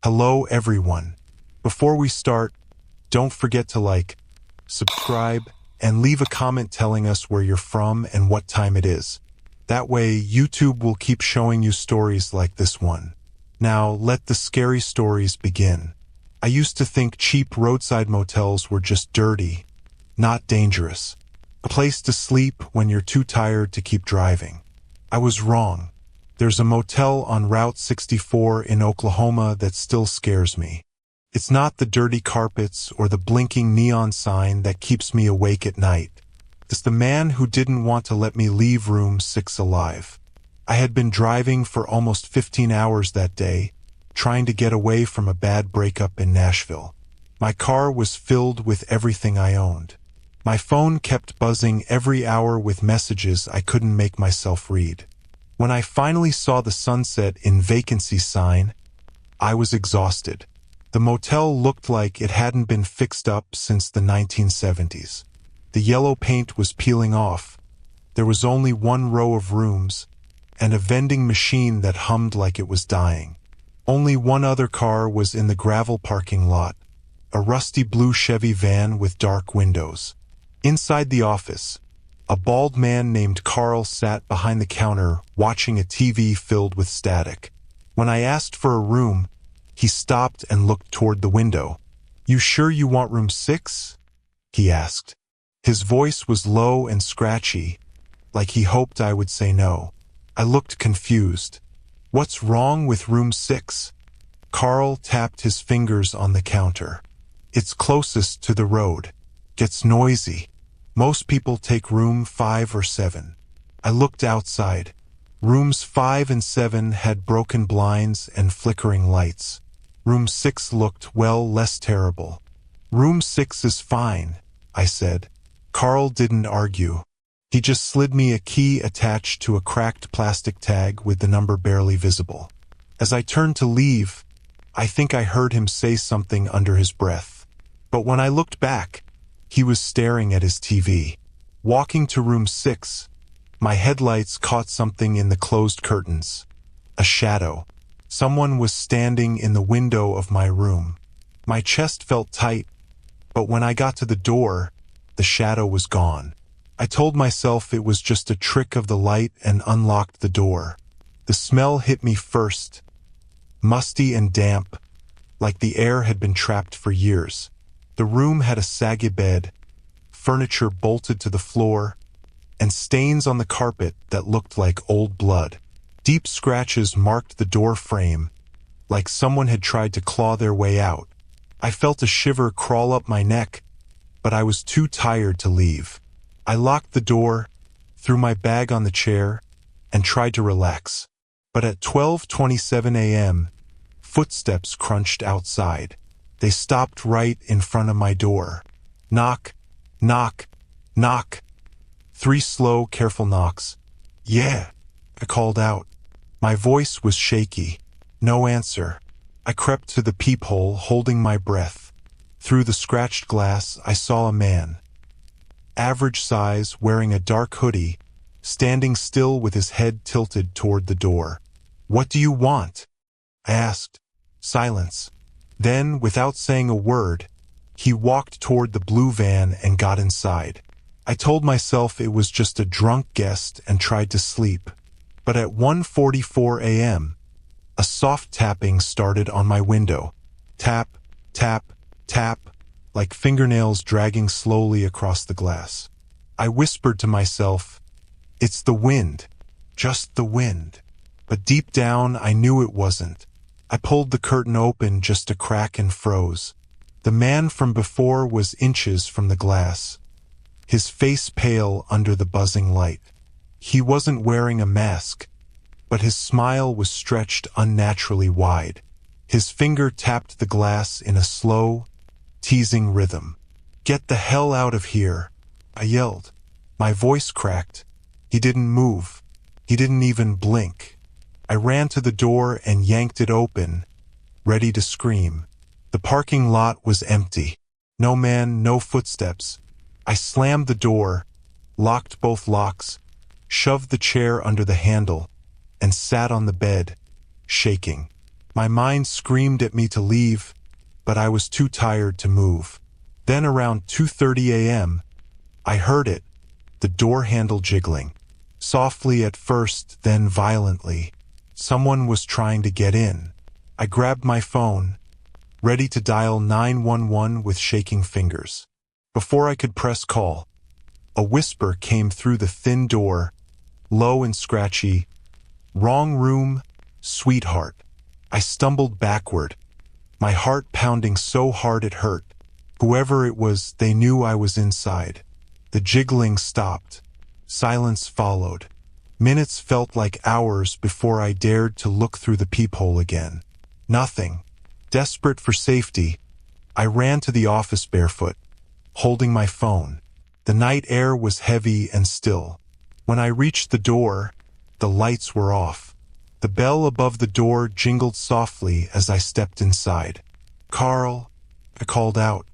Hello everyone. Before we start, don't forget to like, subscribe, and leave a comment telling us where you're from and what time it is. That way, YouTube will keep showing you stories like this one. Now, let the scary stories begin. I used to think cheap roadside motels were just dirty, not dangerous. A place to sleep when you're too tired to keep driving. I was wrong. There's a motel on Route 64 in Oklahoma that still scares me. It's not the dirty carpets or the blinking neon sign that keeps me awake at night. It's the man who didn't want to let me leave room 6 alive. I had been driving for almost 15 hours that day, trying to get away from a bad breakup in Nashville. My car was filled with everything I owned. My phone kept buzzing every hour with messages I couldn't make myself read. When I finally saw the sunset in vacancy sign, I was exhausted. The motel looked like it hadn't been fixed up since the 1970s. The yellow paint was peeling off. There was only one row of rooms, and a vending machine that hummed like it was dying. Only one other car was in the gravel parking lot, a rusty blue Chevy van with dark windows. Inside the office, a bald man named Carl sat behind the counter watching a TV filled with static. When I asked for a room, he stopped and looked toward the window. "You sure you want room 6?" he asked. His voice was low and scratchy, like he hoped I would say no. I looked confused. "What's wrong with room 6? Carl tapped his fingers on the counter. "It's closest to the road. Gets noisy. Most people take room 5 or 7. I looked outside. Rooms 5 and 7 had broken blinds and flickering lights. Room 6 looked, well, less terrible. "Room 6 is fine," I said. Carl didn't argue. He just slid me a key attached to a cracked plastic tag with the number barely visible. As I turned to leave, I think I heard him say something under his breath. But when I looked back, he was staring at his TV. Walking to room 6, my headlights caught something in the closed curtains. A shadow. Someone was standing in the window of my room. My chest felt tight, but when I got to the door, the shadow was gone. I told myself it was just a trick of the light and unlocked the door. The smell hit me first, musty and damp, like the air had been trapped for years. The room had a saggy bed, furniture bolted to the floor, and stains on the carpet that looked like old blood. Deep scratches marked the door frame, like someone had tried to claw their way out. I felt a shiver crawl up my neck, but I was too tired to leave. I locked the door, threw my bag on the chair, and tried to relax. But at 12:27 a.m., footsteps crunched outside. They stopped right in front of my door. Knock, knock, knock. 3 slow, careful knocks. "Yeah," I called out. My voice was shaky. No answer. I crept to the peephole, holding my breath. Through the scratched glass, I saw a man. Average size, wearing a dark hoodie, standing still with his head tilted toward the door. "What do you want?" I asked. Silence. Then, without saying a word, he walked toward the blue van and got inside. I told myself it was just a drunk guest and tried to sleep. But at 1:44 a.m., a soft tapping started on my window. Tap, tap, tap, like fingernails dragging slowly across the glass. I whispered to myself, "It's the wind, just the wind." But deep down, I knew it wasn't. I pulled the curtain open just a crack and froze. The man from before was inches from the glass, his face pale under the buzzing light. He wasn't wearing a mask, but his smile was stretched unnaturally wide. His finger tapped the glass in a slow, teasing rhythm. "Get the hell out of here," I yelled. My voice cracked. He didn't move. He didn't even blink. I ran to the door and yanked it open, ready to scream. The parking lot was empty. No man, no footsteps. I slammed the door, locked both locks, shoved the chair under the handle, and sat on the bed, shaking. My mind screamed at me to leave, but I was too tired to move. Then around 2:30 a.m., I heard it, the door handle jiggling. Softly at first, then violently. Someone was trying to get in. I grabbed my phone, ready to dial 911 with shaking fingers. Before I could press call, a whisper came through the thin door, low and scratchy. "Wrong room, sweetheart." I stumbled backward, my heart pounding so hard it hurt. Whoever it was, they knew I was inside. The jiggling stopped. Silence followed. Minutes felt like hours before I dared to look through the peephole again. Nothing. Desperate for safety, I ran to the office barefoot, holding my phone. The night air was heavy and still. When I reached the door, the lights were off. The bell above the door jingled softly as I stepped inside. "Carl," I called out.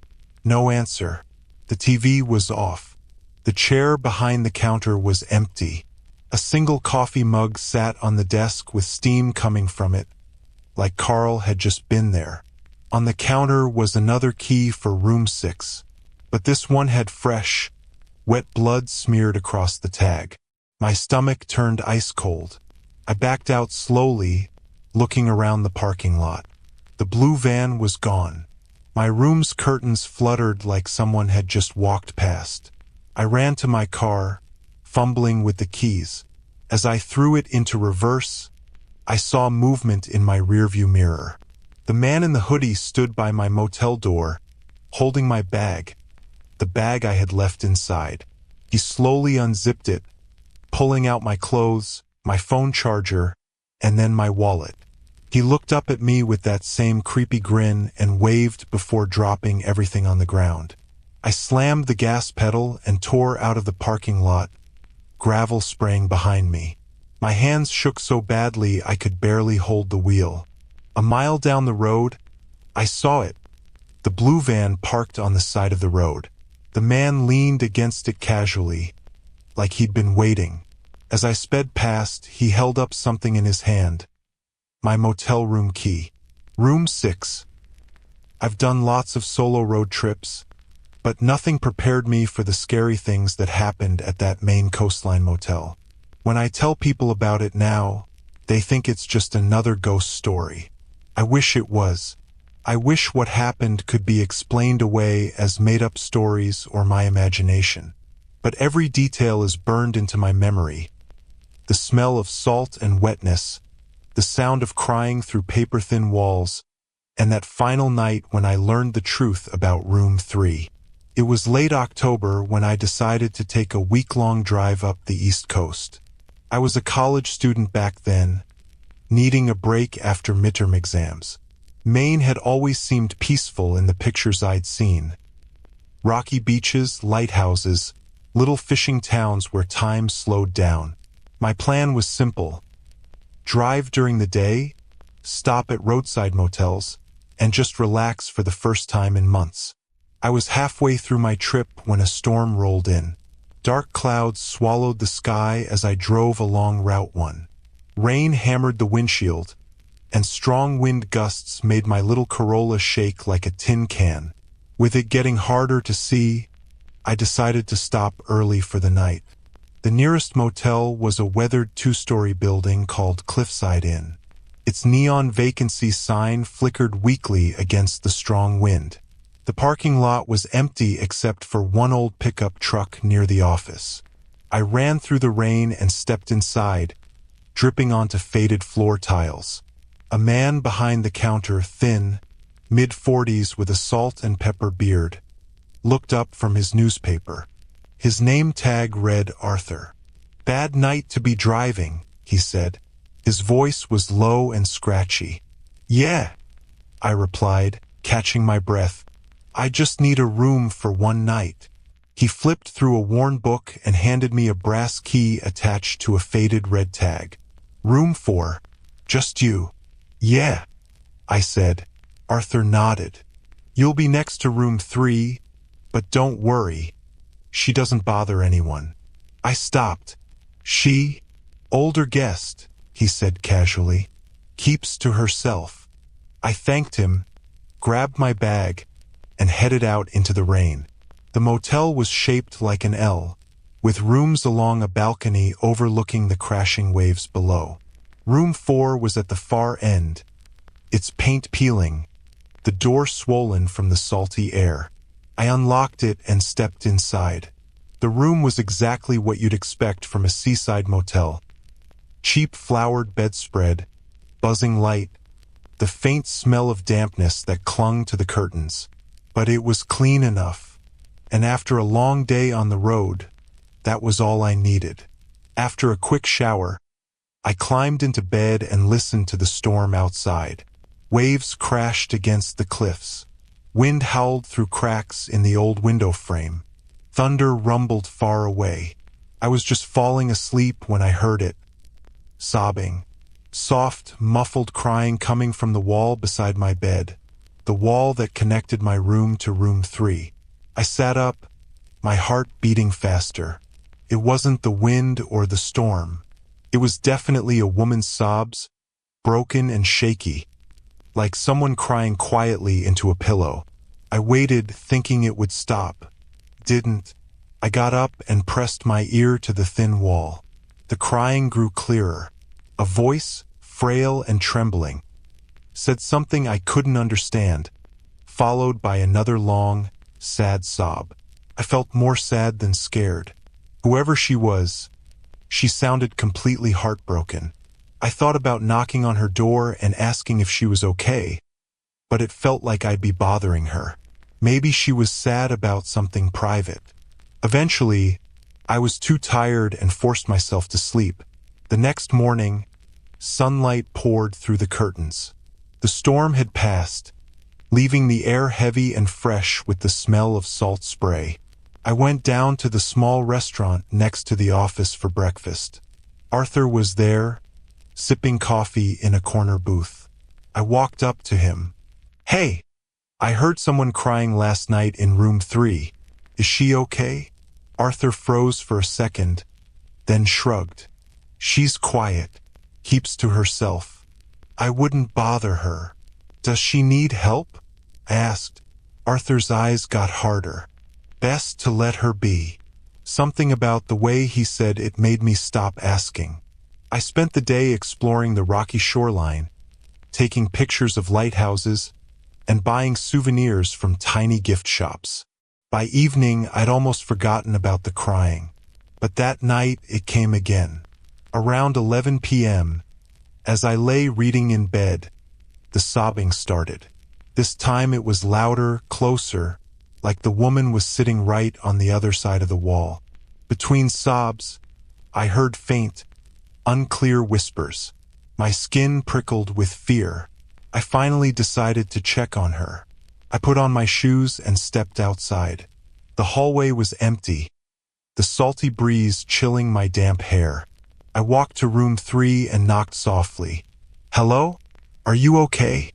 No answer. The TV was off. The chair behind the counter was empty. A single coffee mug sat on the desk with steam coming from it, like Carl had just been there. On the counter was another key for room 6, but this one had fresh, wet blood smeared across the tag. My stomach turned ice cold. I backed out slowly, looking around the parking lot. The blue van was gone. My room's curtains fluttered like someone had just walked past. I ran to my car, fumbling with the keys. As I threw it into reverse, I saw movement in my rearview mirror. The man in the hoodie stood by my motel door, holding my bag, the bag I had left inside. He slowly unzipped it, pulling out my clothes, my phone charger, and then my wallet. He looked up at me with that same creepy grin and waved before dropping everything on the ground. I slammed the gas pedal and tore out of the parking lot, gravel spraying behind me. My hands shook so badly I could barely hold the wheel. A mile down the road, I saw it. The blue van parked on the side of the road. The man leaned against it casually, like he'd been waiting. As I sped past, he held up something in his hand. My motel room key. Room 6. I've done lots of solo road trips, but nothing prepared me for the scary things that happened at that Maine coastline motel. When I tell people about it now, they think it's just another ghost story. I wish it was. I wish what happened could be explained away as made-up stories or my imagination. But every detail is burned into my memory. The smell of salt and wetness, the sound of crying through paper-thin walls, and that final night when I learned the truth about Room 3. It was late October when I decided to take a week-long drive up the East Coast. I was a college student back then, needing a break after midterm exams. Maine had always seemed peaceful in the pictures I'd seen. Rocky beaches, lighthouses, little fishing towns where time slowed down. My plan was simple. Drive during the day, stop at roadside motels, and just relax for the first time in months. I was halfway through my trip when a storm rolled in. Dark clouds swallowed the sky as I drove along Route 1. Rain hammered the windshield, and strong wind gusts made my little Corolla shake like a tin can. With it getting harder to see, I decided to stop early for the night. The nearest motel was a weathered 2-story building called Cliffside Inn. Its neon vacancy sign flickered weakly against the strong wind. The parking lot was empty except for one old pickup truck near the office. I ran through the rain and stepped inside, dripping onto faded floor tiles. A man behind the counter, thin, mid-40s with a salt and pepper beard, looked up from his newspaper. His name tag read Arthur. "Bad night to be driving," he said. His voice was low and scratchy. "Yeah," I replied, catching my breath. "I just need a room for one night." He flipped through a worn book and handed me a brass key attached to a faded red tag. "Room 4. Just you." "Yeah," I said. Arthur nodded. "You'll be next to room 3, but don't worry. She doesn't bother anyone." I stopped. "She? Older guest," he said casually. "Keeps to herself." I thanked him, grabbed my bag, and headed out into the rain. The motel was shaped like an L, with rooms along a balcony overlooking the crashing waves below. Room 4 was at the far end, its paint peeling, the door swollen from the salty air. I unlocked it and stepped inside. The room was exactly what you'd expect from a seaside motel. Cheap flowered bedspread, buzzing light, the faint smell of dampness that clung to the curtains. But it was clean enough, and after a long day on the road, that was all I needed. After a quick shower, I climbed into bed and listened to the storm outside. Waves crashed against the cliffs. Wind howled through cracks in the old window frame. Thunder rumbled far away. I was just falling asleep when I heard it. Sobbing. Soft, muffled crying coming from the wall beside my bed. The wall that connected my room to room 3. I sat up, my heart beating faster. It wasn't the wind or the storm. It was definitely a woman's sobs, broken and shaky, like someone crying quietly into a pillow. I waited, thinking it would stop. Didn't. I got up and pressed my ear to the thin wall. The crying grew clearer. A voice, frail and trembling, said something I couldn't understand, followed by another long, sad sob. I felt more sad than scared. Whoever she was, she sounded completely heartbroken. I thought about knocking on her door and asking if she was okay, but it felt like I'd be bothering her. Maybe she was sad about something private. Eventually, I was too tired and forced myself to sleep. The next morning, sunlight poured through the curtains. The storm had passed, leaving the air heavy and fresh with the smell of salt spray. I went down to the small restaurant next to the office for breakfast. Arthur was there, sipping coffee in a corner booth. I walked up to him. "Hey, I heard someone crying last night in room 3. Is she okay?" Arthur froze for a second, then shrugged. "She's quiet, keeps to herself. I wouldn't bother her. Does she need help?" I asked. Arthur's eyes got harder. Best to let her be. Something about the way he said it made me stop asking. I spent the day exploring the rocky shoreline, taking pictures of lighthouses, and buying souvenirs from tiny gift shops. By evening, I'd almost forgotten about the crying. But that night, it came again. Around 11 p.m., as I lay reading in bed, the sobbing started. This time it was louder, closer, like the woman was sitting right on the other side of the wall. Between sobs, I heard faint, unclear whispers. My skin prickled with fear. I finally decided to check on her. I put on my shoes and stepped outside. The hallway was empty, the salty breeze chilling my damp hair. I walked to room 3 and knocked softly. "Hello? Are you okay?"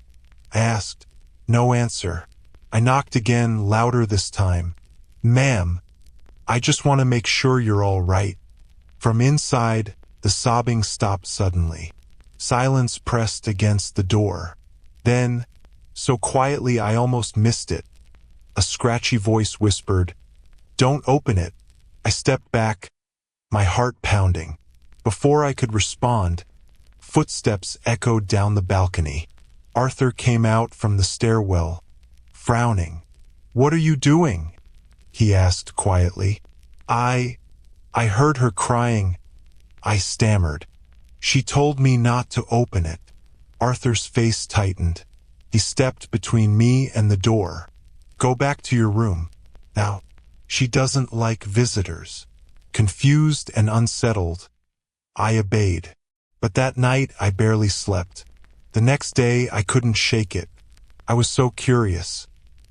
I asked. No answer. I knocked again, louder this time. "Ma'am, I just want to make sure you're all right." From inside, the sobbing stopped suddenly. Silence pressed against the door. Then, so quietly I almost missed it, a scratchy voice whispered, "Don't open it." I stepped back, my heart pounding. Before I could respond, footsteps echoed down the balcony. Arthur came out from the stairwell, frowning. "What are you doing?" he asked quietly. I heard her crying," I stammered. "She told me not to open it." Arthur's face tightened. He stepped between me and the door. "Go back to your room. Now, she doesn't like visitors." Confused and unsettled, I obeyed. But that night I barely slept. The next day I couldn't shake it. I was so curious.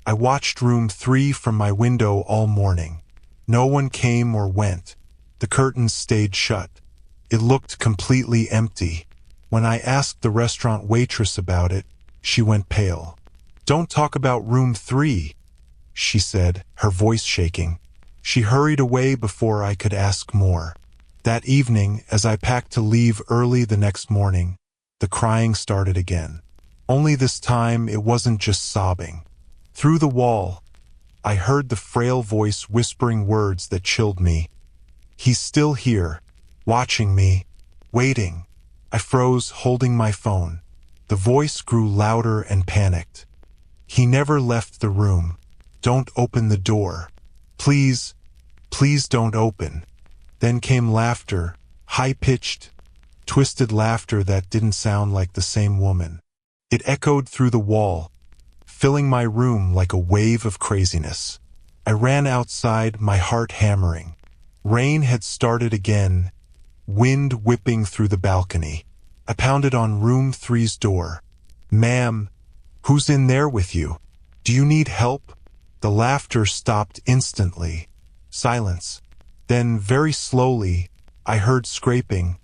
I watched room 3 from my window all morning. No one came or went. The curtains stayed shut. It looked completely empty. When I asked the restaurant waitress about it, she went pale. "Don't talk about room 3, she said, her voice shaking. She hurried away before I could ask more. That evening, as I packed to leave early the next morning, the crying started again. Only this time it wasn't just sobbing. Through the wall, I heard the frail voice whispering words that chilled me. He's still here, watching me, waiting. I froze, holding my phone. The voice grew louder and panicked. He never left the room. Don't open the door. Please, please don't open. Then came laughter, high-pitched, twisted laughter that didn't sound like the same woman. It echoed through the wall, filling my room like a wave of craziness. I ran outside, my heart hammering. Rain had started again, wind whipping through the balcony. I pounded on room 3's door. "Ma'am, who's in there with you? Do you need help?" The laughter stopped instantly. Silence. Then, very slowly, I heard scraping,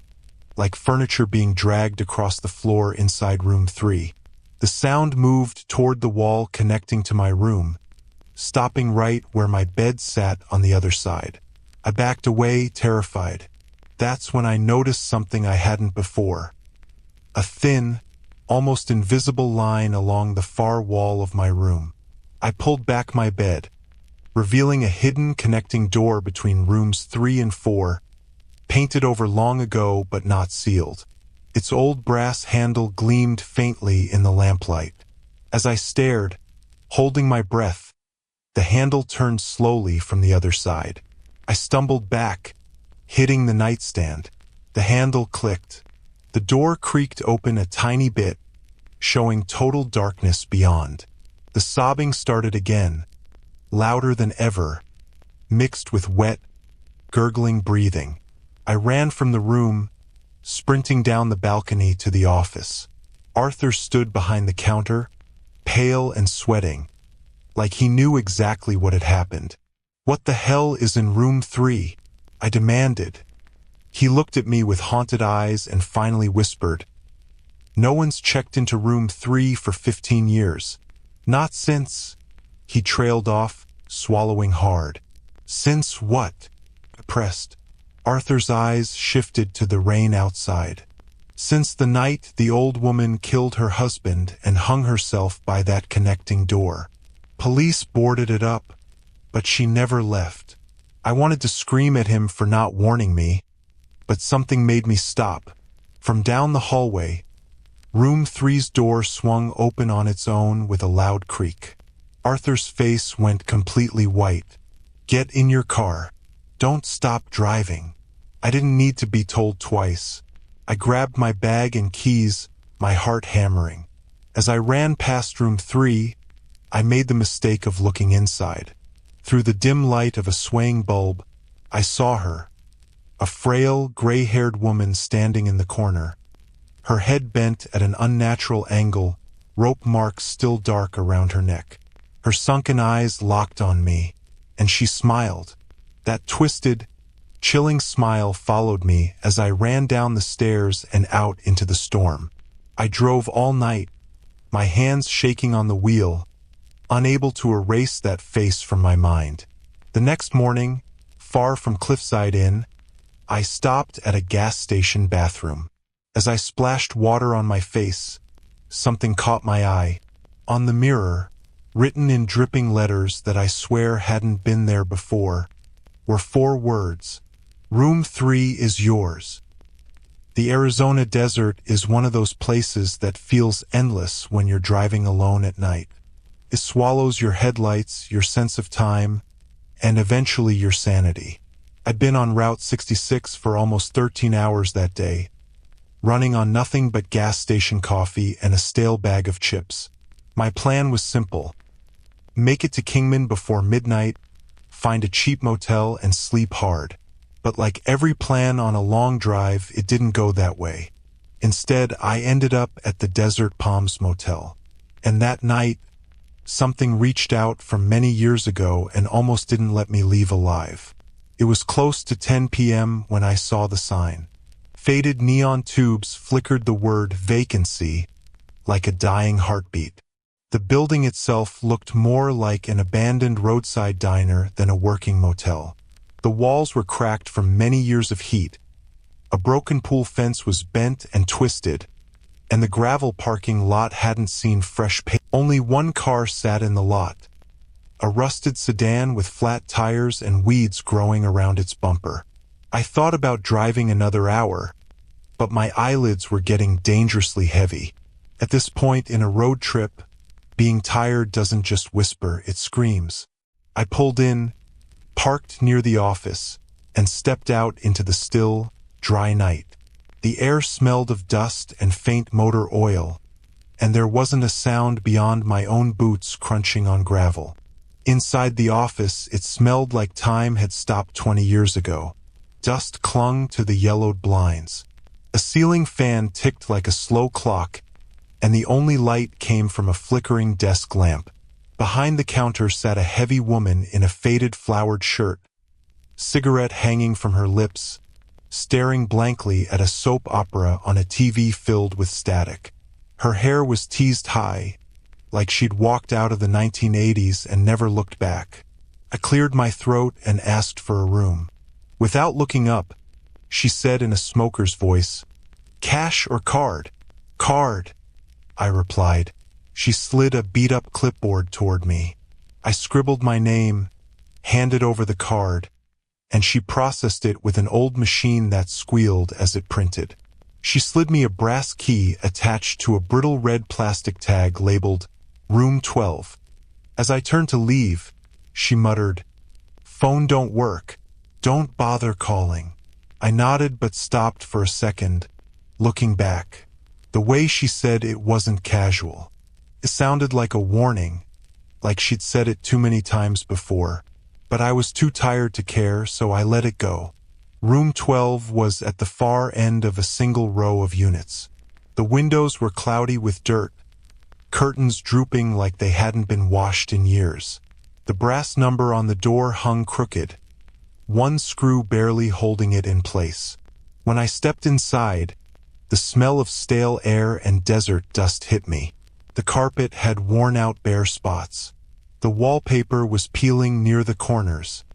like furniture being dragged across the floor inside room 3. The sound moved toward the wall connecting to my room, stopping right where my bed sat on the other side. I backed away, terrified. That's when I noticed something I hadn't before. A thin, almost invisible line along the far wall of my room. I pulled back my bed, revealing a hidden connecting door between rooms 3 and 4, painted over long ago but not sealed. Its old brass handle gleamed faintly in the lamplight. As I stared, holding my breath, the handle turned slowly from the other side. I stumbled back, hitting the nightstand. The handle clicked. The door creaked open a tiny bit, showing total darkness beyond. The sobbing started again, louder than ever, mixed with wet, gurgling breathing. I ran from the room, sprinting down the balcony to the office. Arthur stood behind the counter, pale and sweating, like he knew exactly what had happened. "What the hell is in room 3? I demanded. He looked at me with haunted eyes and finally whispered, "No one's checked into room 3 for 15 years. Not since." He trailed off, swallowing hard. "Since what?" I pressed. Arthur's eyes shifted to the rain outside. "Since the night the old woman killed her husband and hung herself by that connecting door. Police boarded it up, but she never left." I wanted to scream at him for not warning me, but something made me stop. From down the hallway, room 3's door swung open on its own with a loud creak. Arthur's face went completely white. "Get in your car. Don't stop driving." I didn't need to be told twice. I grabbed my bag and keys, my heart hammering. As I ran past room 3, I made the mistake of looking inside. Through the dim light of a swaying bulb, I saw her, a frail, gray-haired woman standing in the corner. Her head bent at an unnatural angle, rope marks still dark around her neck. Her sunken eyes locked on me, and she smiled. That twisted, chilling smile followed me as I ran down the stairs and out into the storm. I drove all night, my hands shaking on the wheel, unable to erase that face from my mind. The next morning, far from Cliffside Inn, I stopped at a gas station bathroom. As I splashed water on my face, something caught my eye. On the mirror, written in dripping letters that I swear hadn't been there before, were 4 words. "Room 3 is yours." The Arizona desert is one of those places that feels endless when you're driving alone at night. It swallows your headlights, your sense of time, and eventually your sanity. I'd been on Route 66 for almost 13 hours that day, running on nothing but gas station coffee and a stale bag of chips. My plan was simple: make it to Kingman before midnight, find a cheap motel, and sleep hard. But like every plan on a long drive, it didn't go that way. Instead, I ended up at the Desert Palms Motel. And that night, something reached out from many years ago and almost didn't let me leave alive. It was close to 10 p.m. when I saw the sign. Faded neon tubes flickered the word vacancy like a dying heartbeat. The building itself looked more like an abandoned roadside diner than a working motel. The walls were cracked from many years of heat. A broken pool fence was bent and twisted, and the gravel parking lot hadn't seen fresh paint. Only one car sat in the lot, a rusted sedan with flat tires and weeds growing around its bumper. I thought about driving another hour, but my eyelids were getting dangerously heavy. At this point in a road trip, being tired doesn't just whisper, it screams. I pulled in, parked near the office, and stepped out into the still, dry night. The air smelled of dust and faint motor oil, and there wasn't a sound beyond my own boots crunching on gravel. Inside the office, it smelled like time had stopped 20 years ago. Dust clung to the yellowed blinds. A ceiling fan ticked like a slow clock, and the only light came from a flickering desk lamp. Behind the counter sat a heavy woman in a faded flowered shirt, cigarette hanging from her lips, staring blankly at a soap opera on a TV filled with static. Her hair was teased high, like she'd walked out of the 1980s and never looked back. I cleared my throat and asked for a room. Without looking up, she said in a smoker's voice, "Cash or card?" "Card," I replied. She slid a beat-up clipboard toward me. I scribbled my name, handed over the card, and she processed it with an old machine that squealed as it printed. She slid me a brass key attached to a brittle red plastic tag labeled Room 12. As I turned to leave, she muttered, "Phone don't work. Don't bother calling." I nodded but stopped for a second, looking back. The way she said it wasn't casual. It sounded like a warning, like she'd said it too many times before. But I was too tired to care, so I let it go. Room 12 was at the far end of a single row of units. The windows were cloudy with dirt, curtains drooping like they hadn't been washed in years. The brass number on the door hung crooked, one screw barely holding it in place. When I stepped inside, the smell of stale air and desert dust hit me. The carpet had worn out bare spots. The wallpaper was peeling near the corners,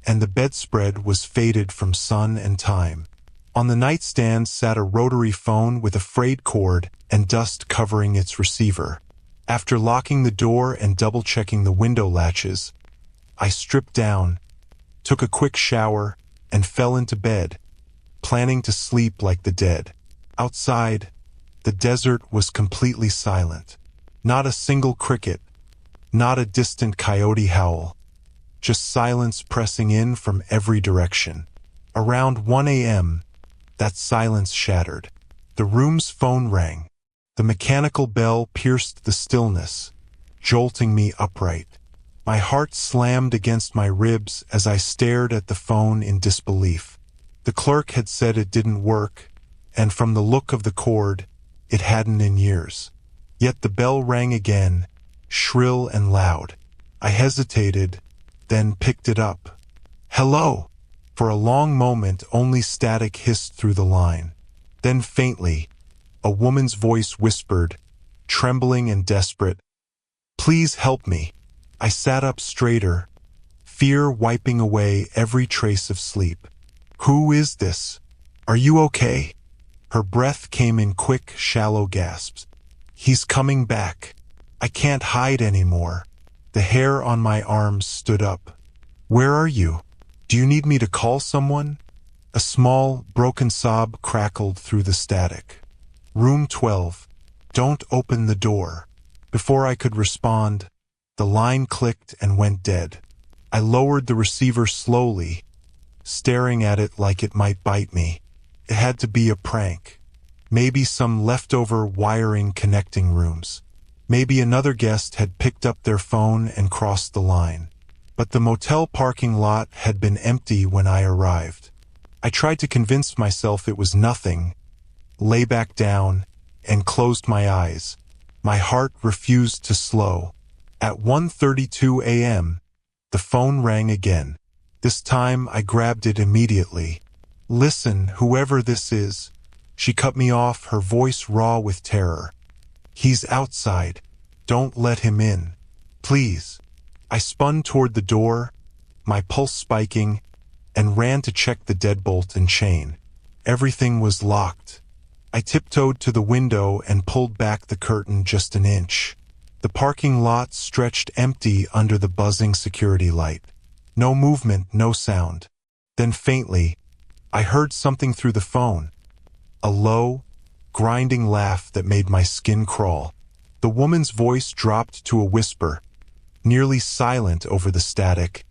and the bedspread was faded from sun and time. On the nightstand sat a rotary phone with a frayed cord and dust covering its receiver. After locking the door and double-checking the window latches, I stripped down, took a quick shower, and fell into bed, planning to sleep like the dead. Outside, the desert was completely silent. Not a single cricket, not a distant coyote howl, just silence pressing in from every direction. Around 1 a.m., that silence shattered. The room's phone rang. The mechanical bell pierced the stillness, jolting me upright. My heart slammed against my ribs as I stared at the phone in disbelief. The clerk had said it didn't work, and from the look of the cord, it hadn't in years. Yet the bell rang again, shrill and loud. I hesitated, then picked it up. "Hello!" For a long moment, only static hissed through the line. Then faintly, a woman's voice whispered, trembling and desperate, "Please help me." I sat up straighter, fear wiping away every trace of sleep. "Who is this? Are you okay?" Her breath came in quick, shallow gasps. "He's coming back. I can't hide anymore." The hair on my arms stood up. "Where are you? Do you need me to call someone?" A small, broken sob crackled through the static. "Room 12. Don't open the door." Before I could respond, the line clicked and went dead. I lowered the receiver slowly, staring at it like it might bite me. It had to be a prank. Maybe some leftover wiring connecting rooms. Maybe another guest had picked up their phone and crossed the line. But the motel parking lot had been empty when I arrived. I tried to convince myself it was nothing, lay back down, and closed my eyes. My heart refused to slow. At 1:32 a.m., the phone rang again. This time I grabbed it immediately. "Listen, whoever this is." She cut me off, her voice raw with terror. "He's outside. Don't let him in. Please." I spun toward the door, my pulse spiking, and ran to check the deadbolt and chain. Everything was locked. I tiptoed to the window and pulled back the curtain just an inch. The parking lot stretched empty under the buzzing security light. No movement, no sound. Then faintly, I heard something through the phone. A low, grinding laugh that made my skin crawl. The woman's voice dropped to a whisper, nearly silent over the static.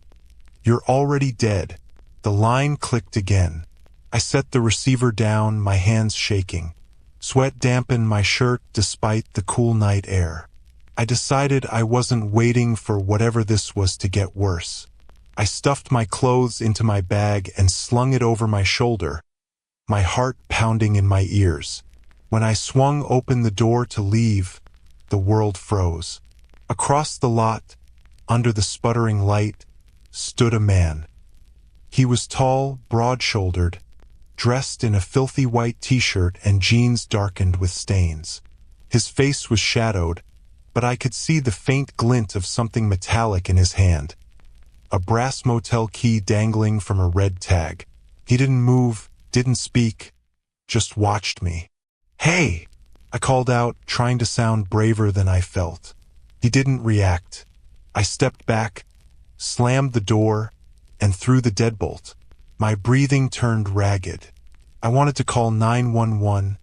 "You're already dead." The line clicked again. I set the receiver down, my hands shaking. Sweat dampened my shirt despite the cool night air. I decided I wasn't waiting for whatever this was to get worse. I stuffed my clothes into my bag and slung it over my shoulder, my heart pounding in my ears. When I swung open the door to leave, the world froze. Across the lot, under the sputtering light, stood a man. He was tall, broad-shouldered, dressed in a filthy white t-shirt and jeans darkened with stains. His face was shadowed, but I could see the faint glint of something metallic in his hand. A brass motel key dangling from a red tag. He didn't move, didn't speak, just watched me. "Hey!" I called out, trying to sound braver than I felt. He didn't react. I stepped back, slammed the door, and threw the deadbolt. My breathing turned ragged. I wanted to call 911,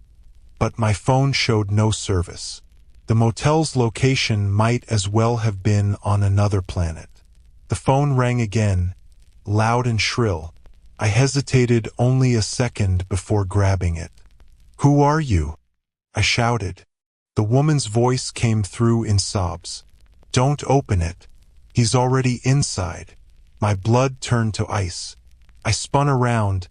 but my phone showed no service. The motel's location might as well have been on another planet. The phone rang again, loud and shrill. I hesitated only a second before grabbing it. "Who are you?" I shouted. The woman's voice came through in sobs. "Don't open it. He's already inside." My blood turned to ice. I spun around,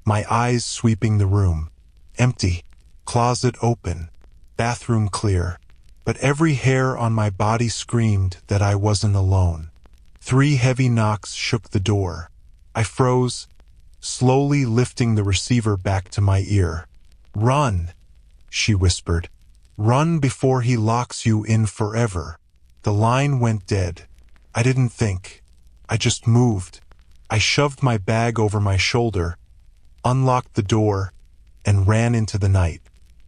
my eyes sweeping the room. Empty. Closet open. Bathroom clear. But every hair on my body screamed that I wasn't alone. 3 heavy knocks shook the door. I froze, slowly lifting the receiver back to my ear. "Run," she whispered. "Run before he locks you in forever." The line went dead. I didn't think. I just moved. I shoved my bag over my shoulder, unlocked the door, and ran into the night.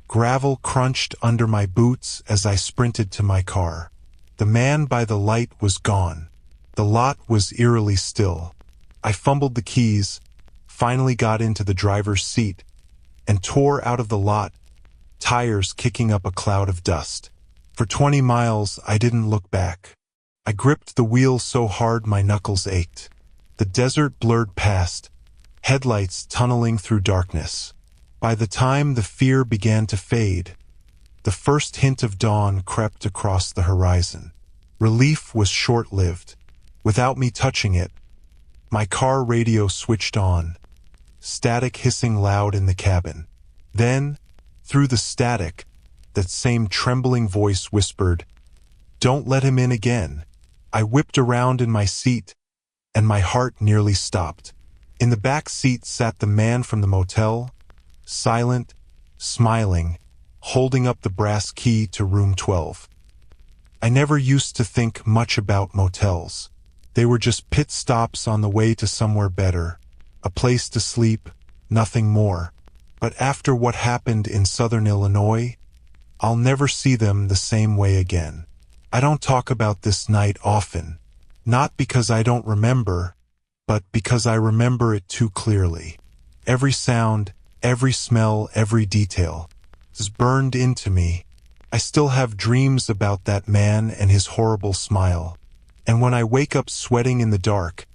Gravel crunched under my boots as I sprinted to my car. The man by the light was gone. The lot was eerily still. I fumbled the keys, finally got into the driver's seat, and tore out of the lot, tires kicking up a cloud of dust. For 20 miles, I didn't look back. I gripped the wheel so hard my knuckles ached. The desert blurred past, headlights tunneling through darkness. By the time the fear began to fade, the first hint of dawn crept across the horizon. Relief was short-lived. Without me touching it, my car radio switched on, static hissing loud in the cabin. Then, through the static, that same trembling voice whispered, "Don't let him in again." I whipped around in my seat, and my heart nearly stopped. In the back seat sat the man from the motel, silent, smiling, holding up the brass key to room 12. I never used to think much about motels. They were just pit stops on the way to somewhere better, a place to sleep, nothing more. But after what happened in southern Illinois, I'll never see them the same way again. I don't talk about this night often, not because I don't remember, but because I remember it too clearly. Every sound, every smell, every detail is burned into me. I still have dreams about that man and his horrible smile. And when I wake up sweating in the dark,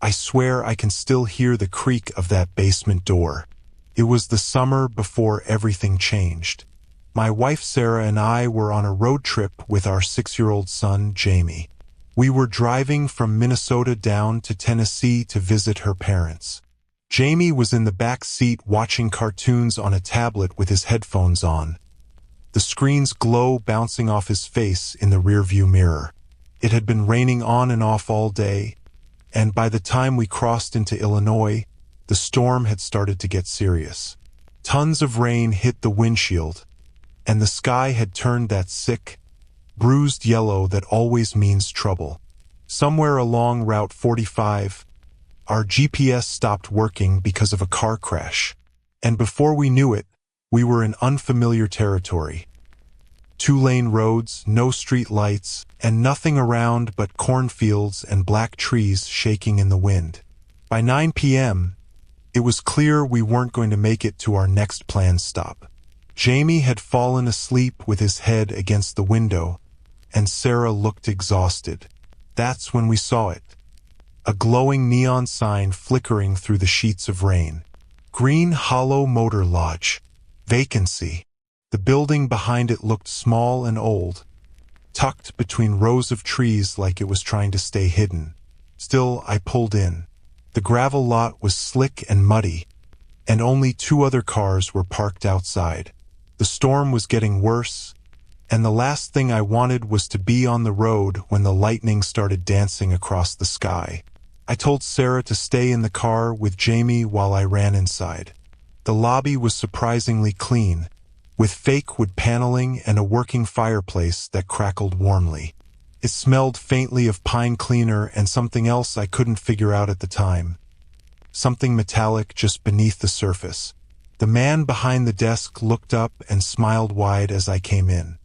I swear I can still hear the creak of that basement door. It was the summer before everything changed. My wife Sarah and I were on a road trip with our 6-year-old son, Jamie. We were driving from Minnesota down to Tennessee to visit her parents. Jamie was in the back seat watching cartoons on a tablet with his headphones on, the screen's glow bouncing off his face in the rearview mirror. It had been raining on and off all day, and by the time we crossed into Illinois, the storm had started to get serious. Tons of rain hit the windshield, and the sky had turned that sick, bruised yellow that always means trouble. Somewhere along Route 45, our GPS stopped working because of a car crash, and before we knew it, We were in unfamiliar territory. 2-lane roads, no street lights, and nothing around but cornfields and black trees shaking in the wind. By 9 p.m., it was clear we weren't going to make it to our next planned stop. Jamie had fallen asleep with his head against the window, and Sarah looked exhausted. That's when we saw it. A glowing neon sign flickering through the sheets of rain. Green Hollow Motor Lodge. Vacancy. The building behind it looked small and old, tucked between rows of trees like it was trying to stay hidden. Still, I pulled in. The gravel lot was slick and muddy, and only 2 other cars were parked outside. The storm was getting worse, and the last thing I wanted was to be on the road when the lightning started dancing across the sky. I told Sarah to stay in the car with Jamie while I ran inside. The lobby was surprisingly clean, with fake wood paneling and a working fireplace that crackled warmly. It smelled faintly of pine cleaner and something else I couldn't figure out at the time. Something metallic just beneath the surface. The man behind the desk looked up and smiled wide as I came in.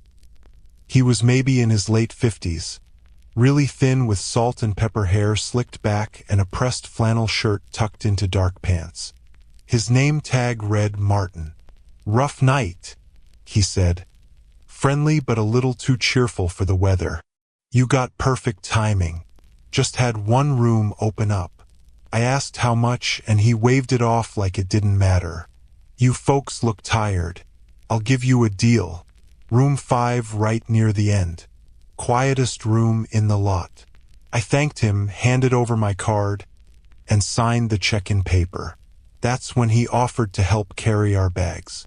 He was maybe in his late 50s, really thin with salt and pepper hair slicked back and a pressed flannel shirt tucked into dark pants. His name tag read Martin. "Rough night," he said. Friendly but a little too cheerful for the weather. "You got perfect timing. Just had one room open up." I asked how much and he waved it off like it didn't matter. "You folks look tired. I'll give you a deal. Room 5 right near the end. Quietest room in the lot." I thanked him, handed over my card, and signed the check-in paper. That's when he offered to help carry our bags.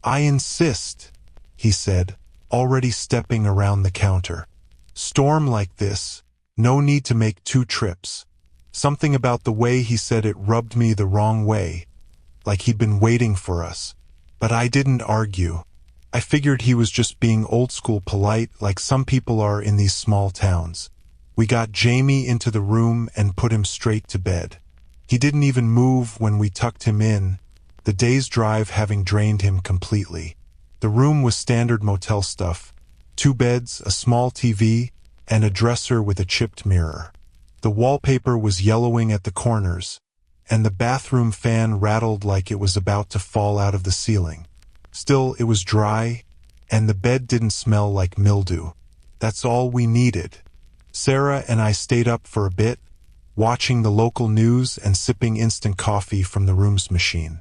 "I insist," he said, already stepping around the counter. "Storm like this, no need to make 2 trips." Something about the way he said it rubbed me the wrong way, like he'd been waiting for us. But I didn't argue. I figured he was just being old-school polite like some people are in these small towns. We got Jamie into the room and put him straight to bed. He didn't even move when we tucked him in, the day's drive having drained him completely. The room was standard motel stuff: 2 beds, a small TV, and a dresser with a chipped mirror. The wallpaper was yellowing at the corners, and the bathroom fan rattled like it was about to fall out of the ceiling. Still, it was dry, and the bed didn't smell like mildew. That's all we needed. Sarah and I stayed up for a bit, watching the local news and sipping instant coffee from the room's machine.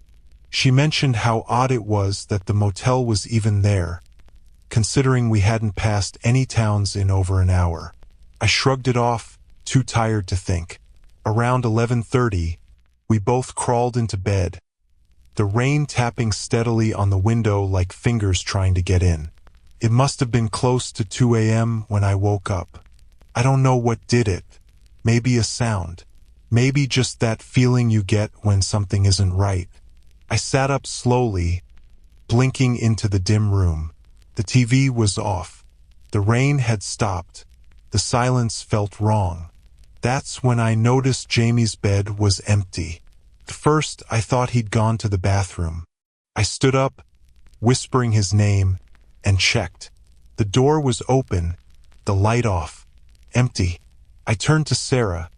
She mentioned how odd it was that the motel was even there, considering we hadn't passed any towns in over an hour. I shrugged it off, too tired to think. Around 11:30, we both crawled into bed, the rain tapping steadily on the window like fingers trying to get in. It must have been close to 2 a.m. when I woke up. I don't know what did it. Maybe a sound. Maybe just that feeling you get when something isn't right. I sat up slowly, blinking into the dim room. The TV was off. The rain had stopped. The silence felt wrong. That's when I noticed Jamie's bed was empty. At first, I thought he'd gone to the bathroom. I stood up, whispering his name, and checked. The door was open, the light off. Empty. I turned to Sarah,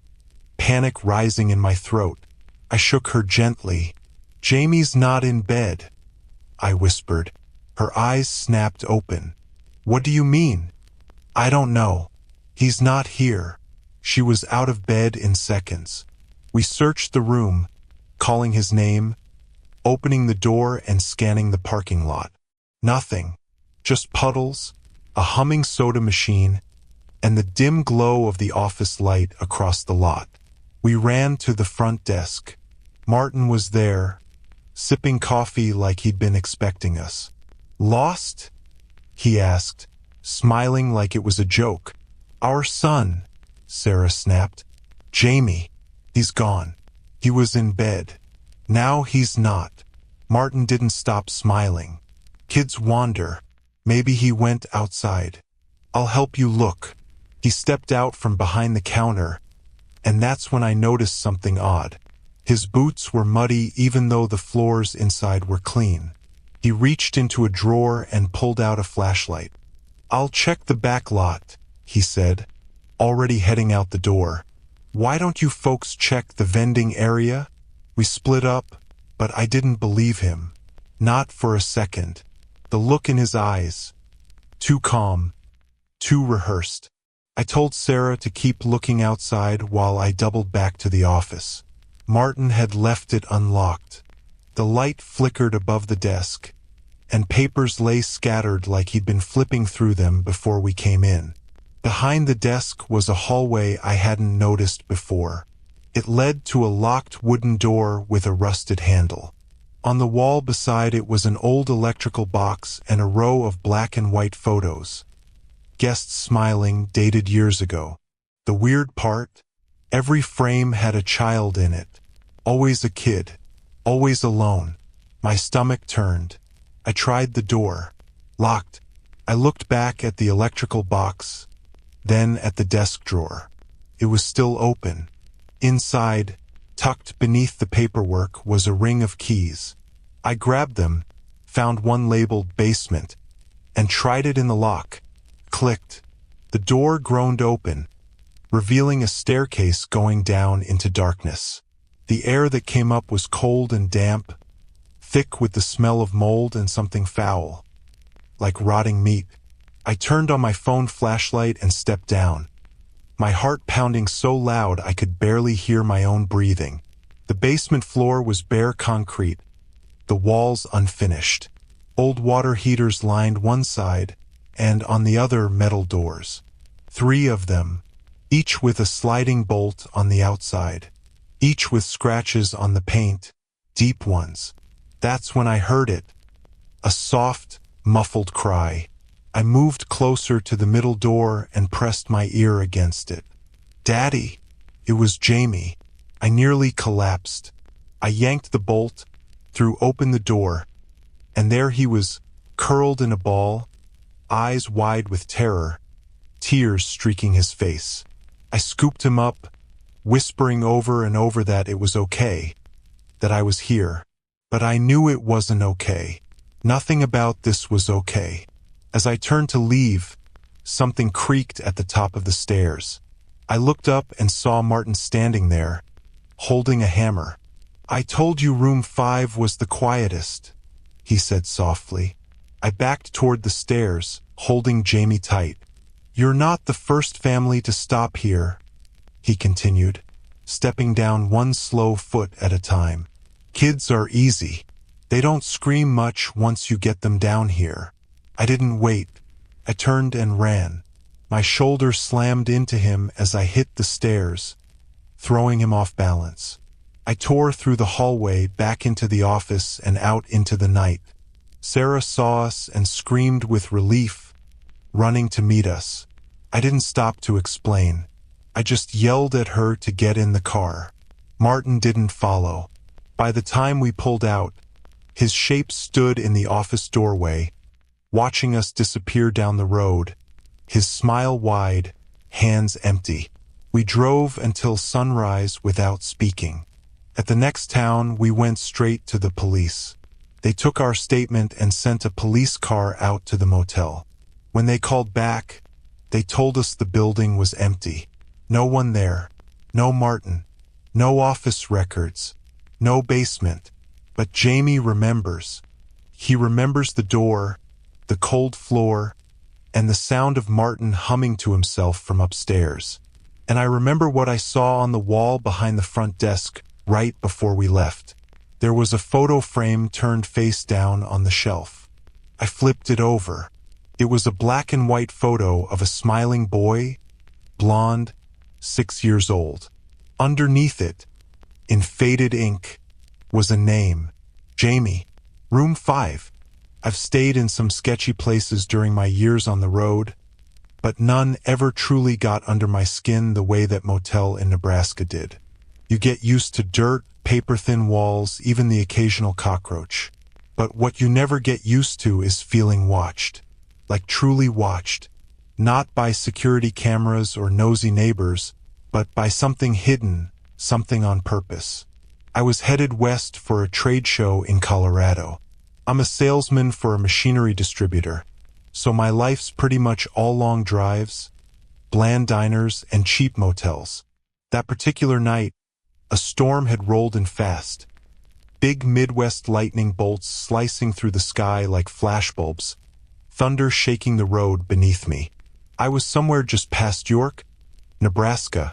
panic rising in my throat. I shook her gently. "Jamie's not in bed," I whispered. Her eyes snapped open. "What do you mean?" "I don't know. He's not here." She was out of bed in seconds. We searched the room, calling his name, opening the door and scanning the parking lot. Nothing. Just puddles, a humming soda machine, and the dim glow of the office light across the lot. We ran to the front desk. Martin was there, sipping coffee like he'd been expecting us. "Lost?" he asked, smiling like it was a joke. "Our son," Sarah snapped. "Jamie. He's gone. He was in bed. Now he's not." Martin didn't stop smiling. "Kids wander. Maybe he went outside. I'll help you look." He stepped out from behind the counter, and that's when I noticed something odd. His boots were muddy even though the floors inside were clean. He reached into a drawer and pulled out a flashlight. "I'll check the back lot," he said, already heading out the door. "Why don't you folks check the vending area?" We split up, but I didn't believe him. Not for a second. The look in his eyes. Too calm. Too rehearsed. I told Sarah to keep looking outside while I doubled back to the office. Martin had left it unlocked. The light flickered above the desk, and papers lay scattered like he'd been flipping through them before we came in. Behind the desk was a hallway I hadn't noticed before. It led to a locked wooden door with a rusted handle. On the wall beside it was an old electrical box and a row of black and white photos. Guests smiling, dated years ago. The weird part? Every frame had a child in it. Always a kid. Always alone. My stomach turned. I tried the door. Locked. I looked back at the electrical box, then at the desk drawer. It was still open. Inside, tucked beneath the paperwork, was a ring of keys. I grabbed them, found one labeled basement, and tried it in the lock. Clicked. The door groaned open, revealing a staircase going down into darkness. The air that came up was cold and damp, thick with the smell of mold and something foul, like rotting meat. I turned on my phone flashlight and stepped down, my heart pounding so loud I could barely hear my own breathing. The basement floor was bare concrete, the walls unfinished. Old water heaters lined one side, and on the other metal doors. 3 of them, each with a sliding bolt on the outside, each with scratches on the paint, deep ones. That's when I heard it. A soft, muffled cry. I moved closer to the middle door and pressed my ear against it. "Daddy!" It was Jamie. I nearly collapsed. I yanked the bolt, threw open the door, and there he was, curled in a ball, eyes wide with terror, tears streaking his face. I scooped him up, whispering over and over that it was okay, that I was here. But I knew it wasn't okay. Nothing about this was okay. As I turned to leave, something creaked at the top of the stairs. I looked up and saw Martin standing there, holding a hammer. "I told you room 5 was the quietest," he said softly. I backed toward the stairs, holding Jamie tight. "You're not the first family to stop here," he continued, stepping down one slow foot at a time. "Kids are easy. They don't scream much once you get them down here." I didn't wait. I turned and ran. My shoulder slammed into him as I hit the stairs, throwing him off balance. I tore through the hallway back into the office and out into the night. Sarah saw us and screamed with relief, running to meet us. I didn't stop to explain. I just yelled at her to get in the car. Martin didn't follow. By the time we pulled out, his shape stood in the office doorway, watching us disappear down the road, his smile wide, hands empty. We drove until sunrise without speaking. At the next town, we went straight to the police. They took our statement and sent a police car out to the motel. When they called back, they told us the building was empty. No one there. No Martin. No office records. No basement. But Jamie remembers. He remembers the door, the cold floor, and the sound of Martin humming to himself from upstairs. And I remember what I saw on the wall behind the front desk right before we left. There was a photo frame turned face down on the shelf. I flipped it over. It was a black and white photo of a smiling boy, blonde, 6 years old. Underneath it, in faded ink, was a name. Jamie. Room 5. I've stayed in some sketchy places during my years on the road, but none ever truly got under my skin the way that motel in Nebraska did. You get used to dirt, paper-thin walls, even the occasional cockroach. But what you never get used to is feeling watched. Like truly watched. Not by security cameras or nosy neighbors, but by something hidden, something on purpose. I was headed west for a trade show in Colorado. I'm a salesman for a machinery distributor, so my life's pretty much all long drives, bland diners, and cheap motels. That particular night, a storm had rolled in fast, big Midwest lightning bolts slicing through the sky like flashbulbs, thunder shaking the road beneath me. I was somewhere just past York, Nebraska,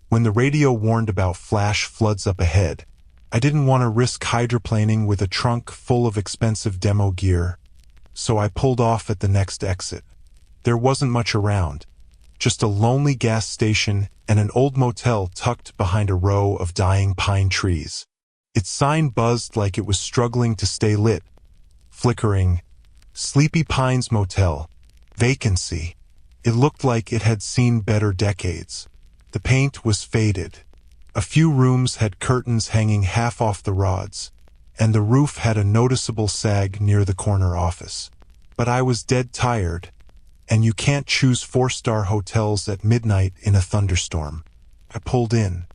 when the radio warned about flash floods up ahead. I didn't want to risk hydroplaning with a trunk full of expensive demo gear, so I pulled off at the next exit. There wasn't much around, just a lonely gas station and an old motel tucked behind a row of dying pine trees. Its sign buzzed like it was struggling to stay lit, flickering, Sleepy Pines Motel, vacancy. It looked like it had seen better decades. The paint was faded. A few rooms had curtains hanging half off the rods, and the roof had a noticeable sag near the corner office. But I was dead tired, and you can't choose 4-star hotels at midnight in a thunderstorm. I pulled in.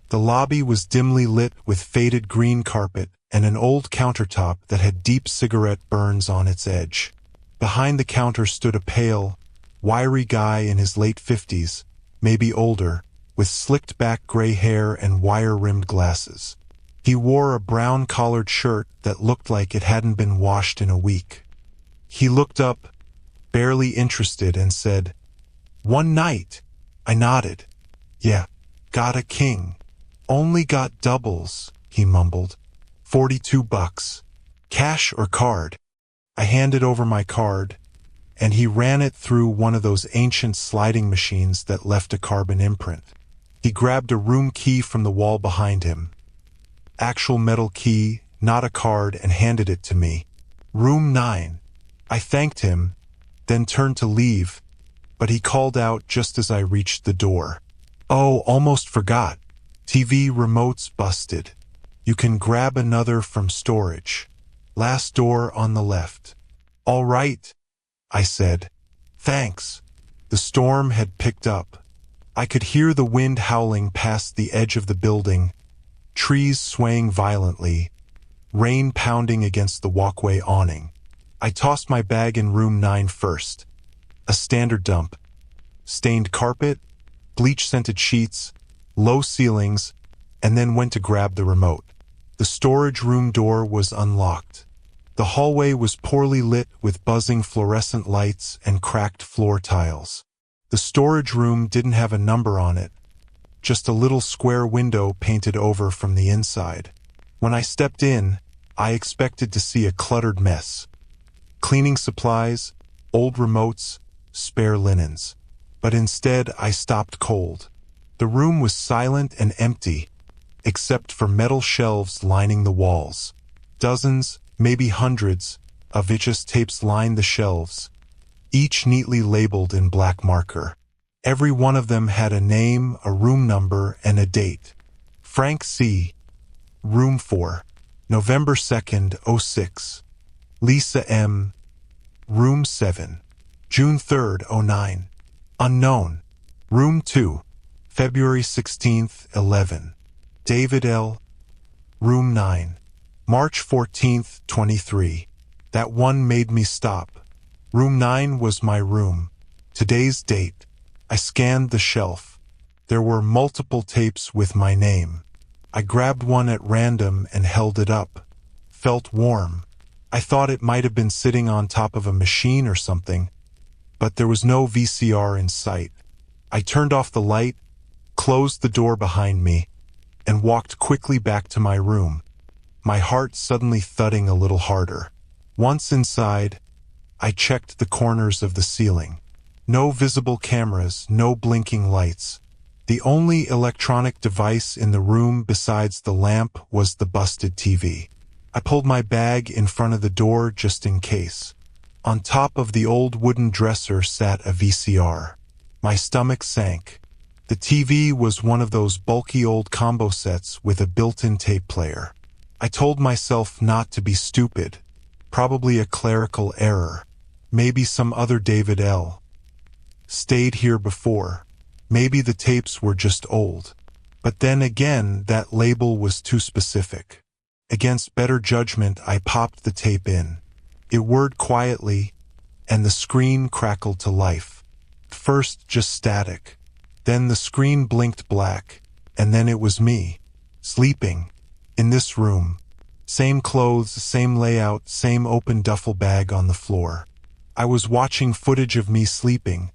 The lobby was dimly lit with faded green carpet and an old countertop that had deep cigarette burns on its edge. Behind the counter stood a pale, wiry guy in his late 50s, maybe older, with slicked-back gray hair and wire-rimmed glasses. He wore a brown-collared shirt that looked like it hadn't been washed in a week. He looked up, barely interested, and said, "One night." I nodded. "Yeah, got a king. Only got doubles," he mumbled. $42. Cash or card?" I handed over my card, and he ran it through one of those ancient sliding machines that left a carbon imprint. He grabbed a room key from the wall behind him. Actual metal key, not a card, and handed it to me. "Room 9. I thanked him, then turned to leave, but he called out just as I reached the door. "Oh, almost forgot. TV remote's busted. You can grab another from storage. Last door on the left." "All right," I said. "Thanks." The storm had picked up. I could hear the wind howling past the edge of the building, trees swaying violently, rain pounding against the walkway awning. I tossed my bag in room 9 first. A standard dump. Stained carpet, bleach-scented sheets, low ceilings, and then went to grab the remote. The storage room door was unlocked. The hallway was poorly lit with buzzing fluorescent lights and cracked floor tiles. The storage room didn't have a number on it, just a little square window painted over from the inside. When I stepped in, I expected to see a cluttered mess. Cleaning supplies, old remotes, spare linens. But instead, I stopped cold. The room was silent and empty, except for metal shelves lining the walls. Dozens, maybe hundreds, of VHS tapes lined the shelves, each neatly labeled in black marker. Every one of them had a name, a room number, and a date. Frank C., Room 4, November 2nd, 06. Lisa M., Room 7, June 3rd, 09. Unknown, Room 2, February 16th, 11. David L., Room 9, March 14th, 23. That one made me stop. Room 9 was my room. Today's date. I scanned the shelf. There were multiple tapes with my name. I grabbed one at random and held it up. Felt warm. I thought it might have been sitting on top of a machine or something, but there was no VCR in sight. I turned off the light, closed the door behind me, and walked quickly back to my room, my heart suddenly thudding a little harder. Once inside, I checked the corners of the ceiling. No visible cameras, no blinking lights. The only electronic device in the room besides the lamp was the busted TV. I pulled my bag in front of the door just in case. On top of the old wooden dresser sat a VCR. My stomach sank. The TV was one of those bulky old combo sets with a built-in tape player. I told myself not to be stupid. Probably a clerical error. Maybe some other David L. stayed here before. Maybe the tapes were just old. But then again, that label was too specific. Against better judgment, I popped the tape in. It whirred quietly, and the screen crackled to life. First, just static. Then the screen blinked black, and then it was me, sleeping, in this room. Same clothes, same layout, same open duffel bag on the floor. I was watching footage of me sleeping,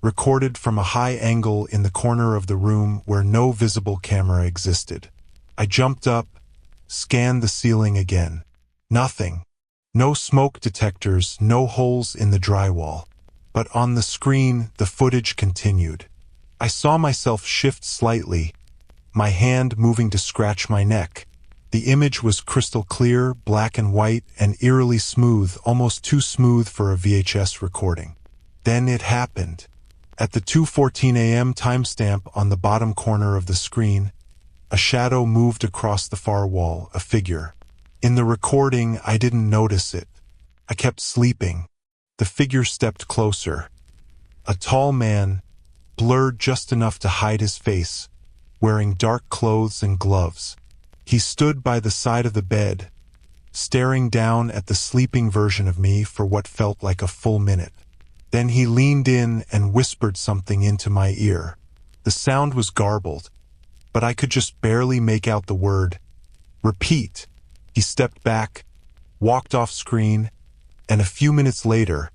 recorded from a high angle in the corner of the room where no visible camera existed. I jumped up, scanned the ceiling again. Nothing. No smoke detectors, no holes in the drywall. But on the screen, the footage continued. I saw myself shift slightly, my hand moving to scratch my neck. The image was crystal clear, black and white, and eerily smooth, almost too smooth for a VHS recording. Then it happened. At the 2:14 a.m. timestamp on the bottom corner of the screen, a shadow moved across the far wall, a figure. In the recording, I didn't notice it. I kept sleeping. The figure stepped closer. A tall man, blurred just enough to hide his face, wearing dark clothes and gloves. He stood by the side of the bed, staring down at the sleeping version of me for what felt like a full minute. Then he leaned in and whispered something into my ear. The sound was garbled, but I could just barely make out the word, "Repeat." He stepped back, walked off screen, and a few minutes later,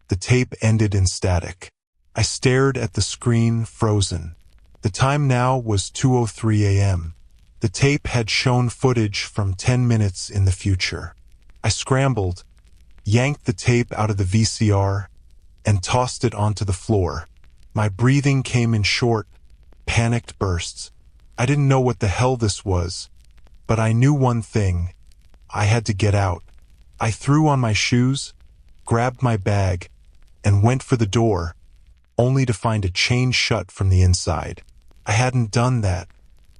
the tape ended in static. I stared at the screen, frozen. The time now was 2:03 a.m. The tape had shown footage from 10 minutes in the future. I scrambled, yanked the tape out of the VCR, and tossed it onto the floor. My breathing came in short, panicked bursts. I didn't know what the hell this was, but I knew one thing. I had to get out. I threw on my shoes, grabbed my bag, and went for the door, only to find it chained shut from the inside. I hadn't done that.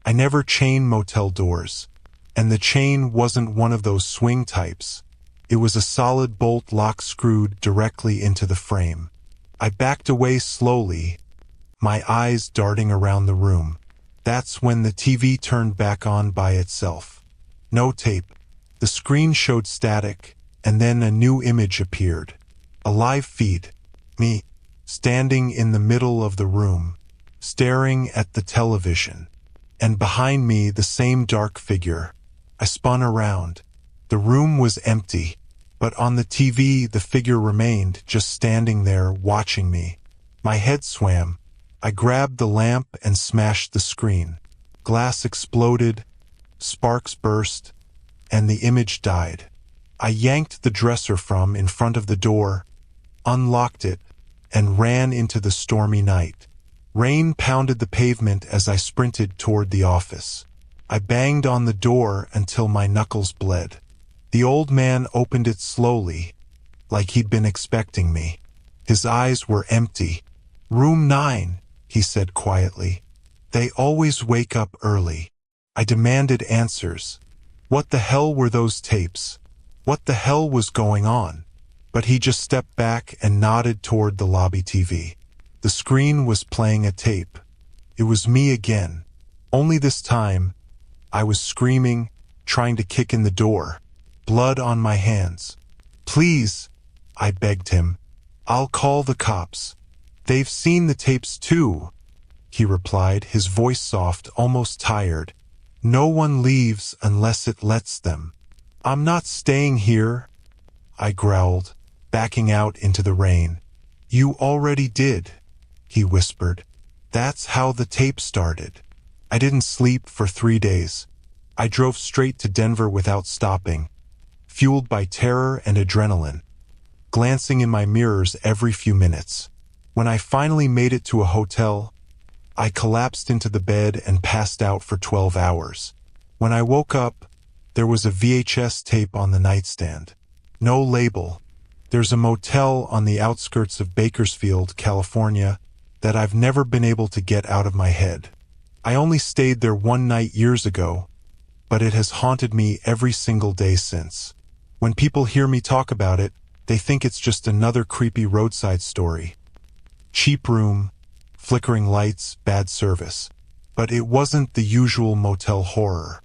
I never chain motel doors, and the chain wasn't one of those swing types. It was a solid bolt lock screwed directly into the frame. I backed away slowly, my eyes darting around the room. That's when the TV turned back on by itself. No tape. The screen showed static, and then a new image appeared. A live feed. Me, standing in the middle of the room, staring at the television. And behind me, the same dark figure. I spun around. The room was empty, but on the TV, the figure remained, just standing there, watching me. My head swam. I grabbed the lamp and smashed the screen. Glass exploded, sparks burst, and the image died. I yanked the dresser from in front of the door, unlocked it, and ran into the stormy night. Rain pounded the pavement as I sprinted toward the office. I banged on the door until my knuckles bled. The old man opened it slowly, like he'd been expecting me. His eyes were empty. "Room 9, he said quietly. "They always wake up early." I demanded answers. What the hell were those tapes? What the hell was going on? But he just stepped back and nodded toward the lobby TV. The screen was playing a tape. It was me again. Only this time, I was screaming, trying to kick in the door. Blood on my hands. "Please," I begged him. "I'll call the cops. They've seen the tapes too," he replied, his voice soft, almost tired. "No one leaves unless it lets them." "I'm not staying here," I growled, backing out into the rain. "You already did," he whispered. "That's how the tape started." I didn't sleep for 3 days. I drove straight to Denver without stopping, fueled by terror and adrenaline, glancing in my mirrors every few minutes. When I finally made it to a hotel, I collapsed into the bed and passed out for 12 hours. When I woke up, there was a VHS tape on the nightstand. No label. There's a motel on the outskirts of Bakersfield, California, that I've never been able to get out of my head. I only stayed there one night years ago, but it has haunted me every single day since. When people hear me talk about it, they think it's just another creepy roadside story. Cheap room, flickering lights, bad service. But it wasn't the usual motel horror.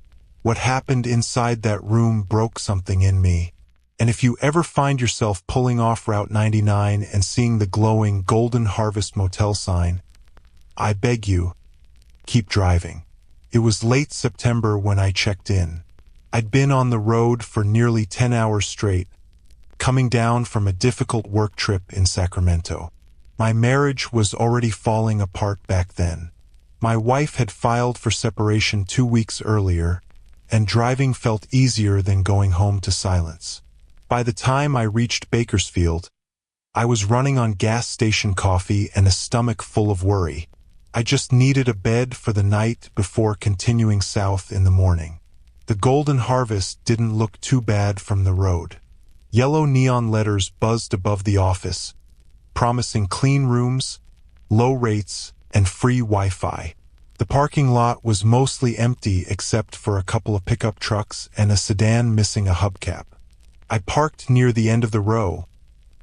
What happened inside that room broke something in me. And if you ever find yourself pulling off Route 99 and seeing the glowing Golden Harvest Motel sign, I beg you, keep driving. It was late September when I checked in. I'd been on the road for nearly 10 hours straight, coming down from a difficult work trip in Sacramento. My marriage was already falling apart back then. My wife had filed for separation 2 weeks earlier, and driving felt easier than going home to silence. By the time I reached Bakersfield, I was running on gas station coffee and a stomach full of worry. I just needed a bed for the night before continuing south in the morning. The Golden Harvest didn't look too bad from the road. Yellow neon letters buzzed above the office, promising clean rooms, low rates, and free Wi-Fi. The parking lot was mostly empty except for a couple of pickup trucks and a sedan missing a hubcap. I parked near the end of the row,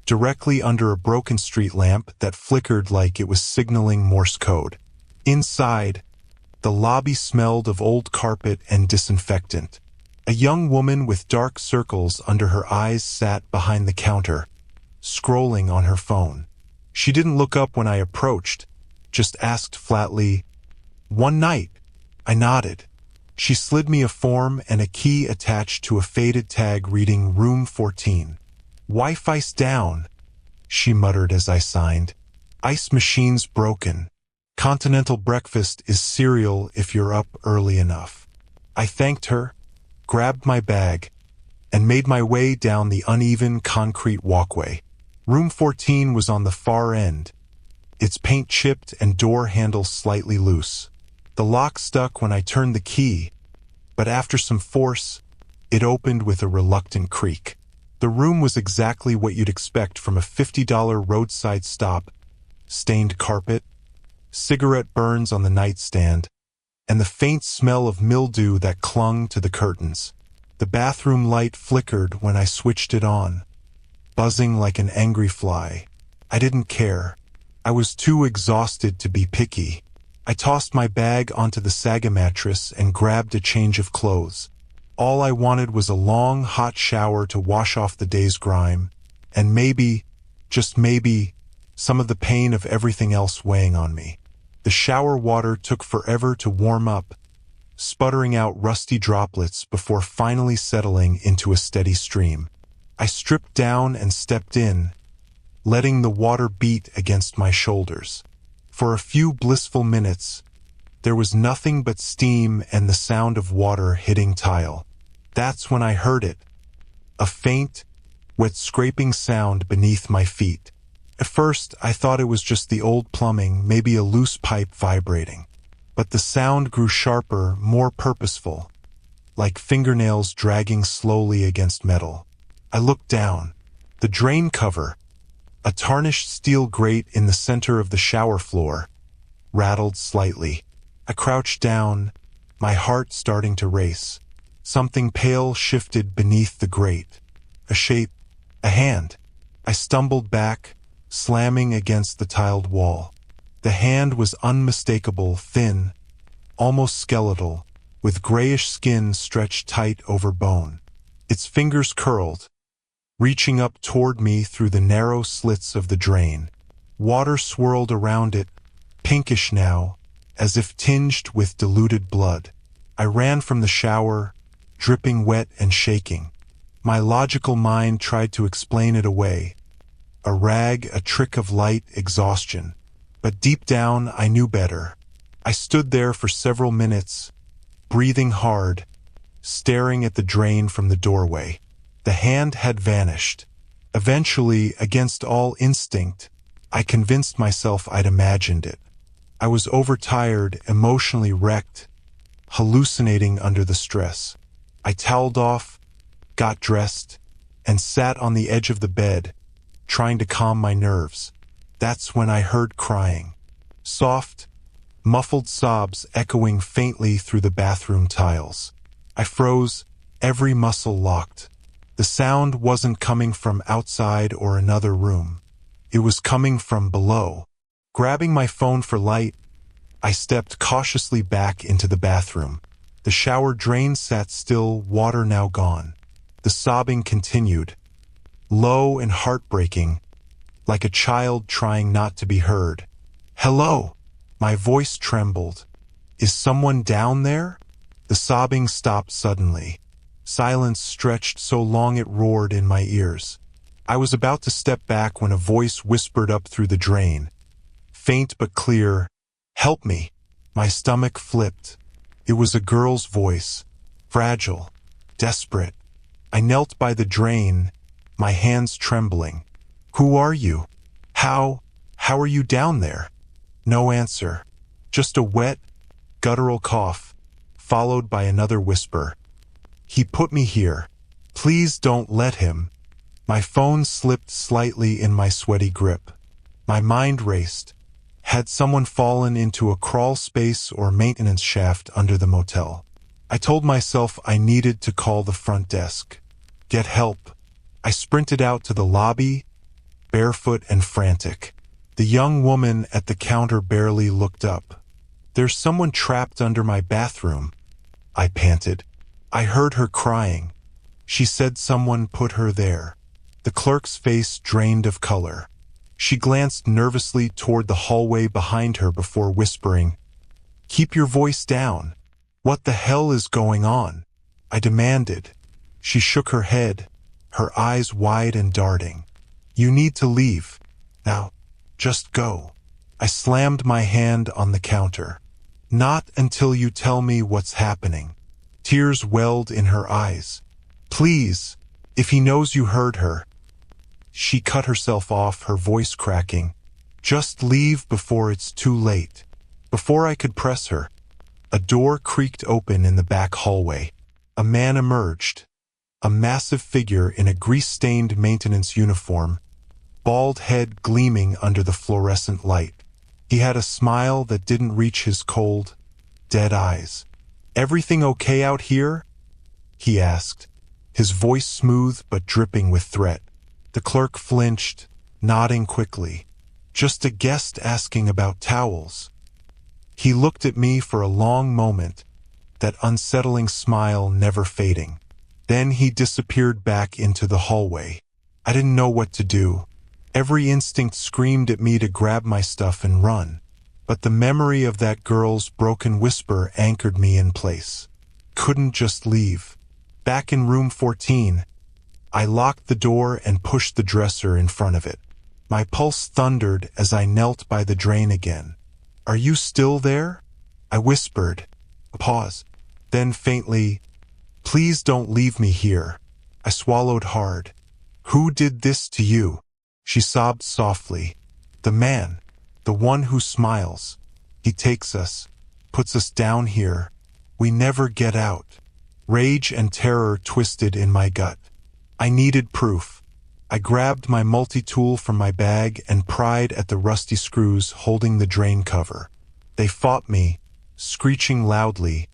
directly under a broken street lamp that flickered like it was signaling Morse code. Inside, the lobby smelled of old carpet and disinfectant. A young woman with dark circles under her eyes sat behind the counter, scrolling on her phone. She didn't look up when I approached, just asked flatly, "One night?" I nodded. She slid me a form and a key attached to a faded tag reading Room 14. "Wi-Fi's down," she muttered as I signed. "Ice machine's broken. Continental breakfast is cereal if you're up early enough." I thanked her, grabbed my bag, and made my way down the uneven concrete walkway. Room 14 was on the far end, its paint chipped and door handle slightly loose. The lock stuck when I turned the key, but after some force, it opened with a reluctant creak. The room was exactly what you'd expect from a $50 roadside stop: stained carpet, cigarette burns on the nightstand, and the faint smell of mildew that clung to the curtains. The bathroom light flickered when I switched it on, buzzing like an angry fly. I didn't care. I was too exhausted to be picky. I tossed my bag onto the Saga mattress and grabbed a change of clothes. All I wanted was a long, hot shower to wash off the day's grime, and maybe, just maybe, some of the pain of everything else weighing on me. The shower water took forever to warm up, sputtering out rusty droplets before finally settling into a steady stream. I stripped down and stepped in, letting the water beat against my shoulders. For a few blissful minutes, there was nothing but steam and the sound of water hitting tile. That's when I heard it, a faint, wet scraping sound beneath my feet. At first, I thought it was just the old plumbing, maybe a loose pipe vibrating. But the sound grew sharper, more purposeful, like fingernails dragging slowly against metal. I looked down. The drain cover, a tarnished steel grate in the center of the shower floor, rattled slightly. I crouched down, my heart starting to race. Something pale shifted beneath the grate. A shape, a hand. I stumbled back, slamming against the tiled wall. The hand was unmistakable, thin, almost skeletal, with grayish skin stretched tight over bone. Its fingers curled, reaching up toward me through the narrow slits of the drain. Water swirled around it, pinkish now, as if tinged with diluted blood. I ran from the shower, dripping wet and shaking. My logical mind tried to explain it away. A rag, a trick of light, exhaustion. But deep down, I knew better. I stood there for several minutes, breathing hard, staring at the drain from the doorway. The hand had vanished. Eventually, against all instinct, I convinced myself I'd imagined it. I was overtired, emotionally wrecked, hallucinating under the stress. I toweled off, got dressed, and sat on the edge of the bed, trying to calm my nerves. That's when I heard crying. Soft, muffled sobs echoing faintly through the bathroom tiles. I froze, every muscle locked. The sound wasn't coming from outside or another room. It was coming from below. Grabbing my phone for light, I stepped cautiously back into the bathroom. The shower drain sat still, water now gone. The sobbing continued, low and heartbreaking, like a child trying not to be heard. "Hello!" My voice trembled. "Is someone down there?" The sobbing stopped suddenly. Silence stretched so long it roared in my ears. I was about to step back when a voice whispered up through the drain. Faint but clear, "Help me!" My stomach flipped. It was a girl's voice, fragile, desperate. I knelt by the drain, my hands trembling. "Who are you? How are you down there?" No answer. Just a wet, guttural cough, followed by another whisper. "He put me here. Please don't let him." My phone slipped slightly in my sweaty grip. My mind raced. Had someone fallen into a crawl space or maintenance shaft under the motel? I told myself I needed to call the front desk. Get help. I sprinted out to the lobby, barefoot and frantic. The young woman at the counter barely looked up. "There's someone trapped under my bathroom," I panted. I heard her crying. She said someone put her there. The clerk's face drained of color. She glanced nervously toward the hallway behind her before whispering, "Keep your voice down. What the hell is going on?" I demanded. She shook her head, her eyes wide and darting. "You need to leave. Now, just go." I slammed my hand on the counter. "Not until you tell me what's happening." Tears welled in her eyes. "Please, if he knows you heard her." She cut herself off, her voice cracking. "Just leave before it's too late." Before I could press her, a door creaked open in the back hallway. A man emerged, a massive figure in a grease-stained maintenance uniform, bald head gleaming under the fluorescent light. He had a smile that didn't reach his cold, dead eyes. "Everything okay out here?" he asked, his voice smooth but dripping with threat. The clerk flinched, nodding quickly. "Just a guest asking about towels." He looked at me for a long moment, that unsettling smile never fading. Then he disappeared back into the hallway. I didn't know what to do. Every instinct screamed at me to grab my stuff and run. But the memory of that girl's broken whisper anchored me in place. Couldn't just leave. Back in room 14, I locked the door and pushed the dresser in front of it. My pulse thundered as I knelt by the drain again. "Are you still there?" I whispered. A pause. Then faintly, "Please don't leave me here." I swallowed hard. "Who did this to you?" She sobbed softly. "The man. The one who smiles. He takes us, puts us down here. We never get out." Rage and terror twisted in my gut. I needed proof. I grabbed my multi-tool from my bag and pried at the rusty screws holding the drain cover. They fought me, screeching loudly,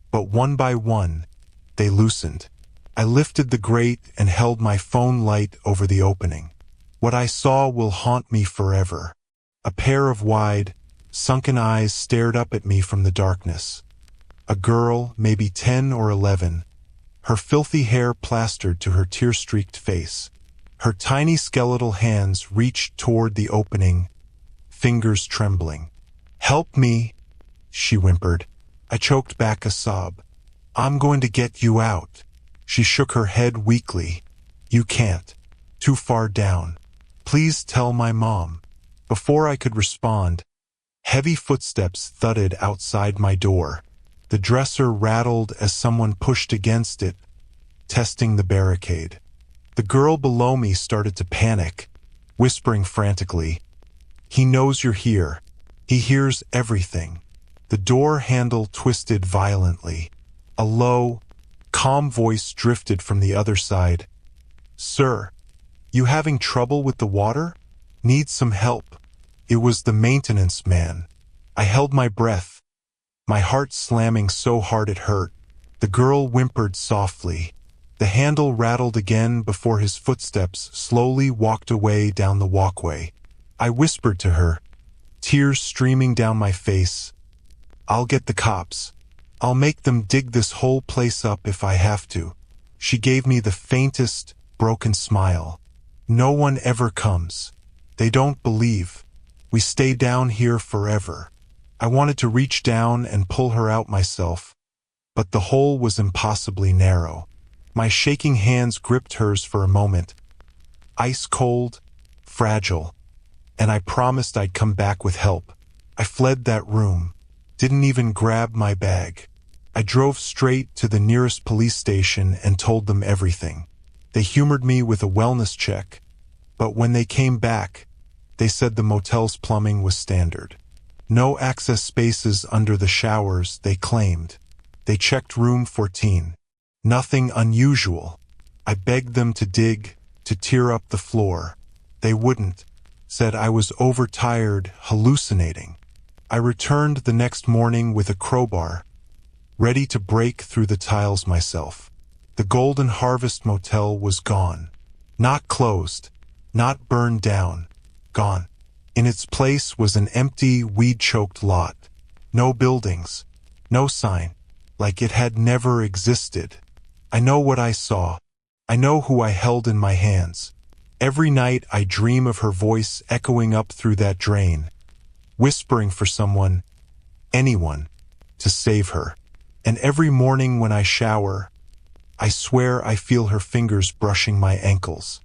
but one by one, they loosened. I lifted the grate and held my phone light over the opening. What I saw will haunt me forever. A pair of wide, sunken eyes stared up at me from the darkness. A girl, maybe 10 or 11, her filthy hair plastered to her tear-streaked face. Her tiny skeletal hands reached toward the opening, fingers trembling. "Help me," she whimpered. I choked back a sob. "I'm going to get you out." She shook her head weakly. "You can't. Too far down. Please tell my mom." Before I could respond, heavy footsteps thudded outside my door. The dresser rattled as someone pushed against it, testing the barricade. The girl below me started to panic, whispering frantically, "He knows you're here. He hears everything." The door handle twisted violently. A low, calm voice drifted from the other side. "Sir, you having trouble with the water? Need some help?" It was the maintenance man. I held my breath, my heart slamming so hard it hurt. The girl whimpered softly. The handle rattled again before his footsteps slowly walked away down the walkway. I whispered to her, tears streaming down my face, "I'll get the cops." I'll make them dig this whole place up if I have to. She gave me the faintest, broken smile. No one ever comes. They don't believe. We stay down here forever. I wanted to reach down and pull her out myself, but the hole was impossibly narrow. My shaking hands gripped hers for a moment, ice cold, fragile, and I promised I'd come back with help. I fled that room, didn't even grab my bag. I drove straight to the nearest police station and told them everything. They humored me with a wellness check, but when they came back, they said the motel's plumbing was standard. No access spaces under the showers, they claimed. They checked room 14. Nothing unusual. I begged them to dig, to tear up the floor. They wouldn't, said I was overtired, hallucinating. I returned the next morning with a crowbar, ready to break through the tiles myself. The Golden Harvest Motel was gone. Not closed, not burned down, gone. In its place was an empty, weed-choked lot. No buildings, no sign, like it had never existed. I know what I saw. I know who I held in my hands. Every night I dream of her voice echoing up through that drain, whispering for someone, anyone, to save her. And every morning when I shower, I swear I feel her fingers brushing my ankles.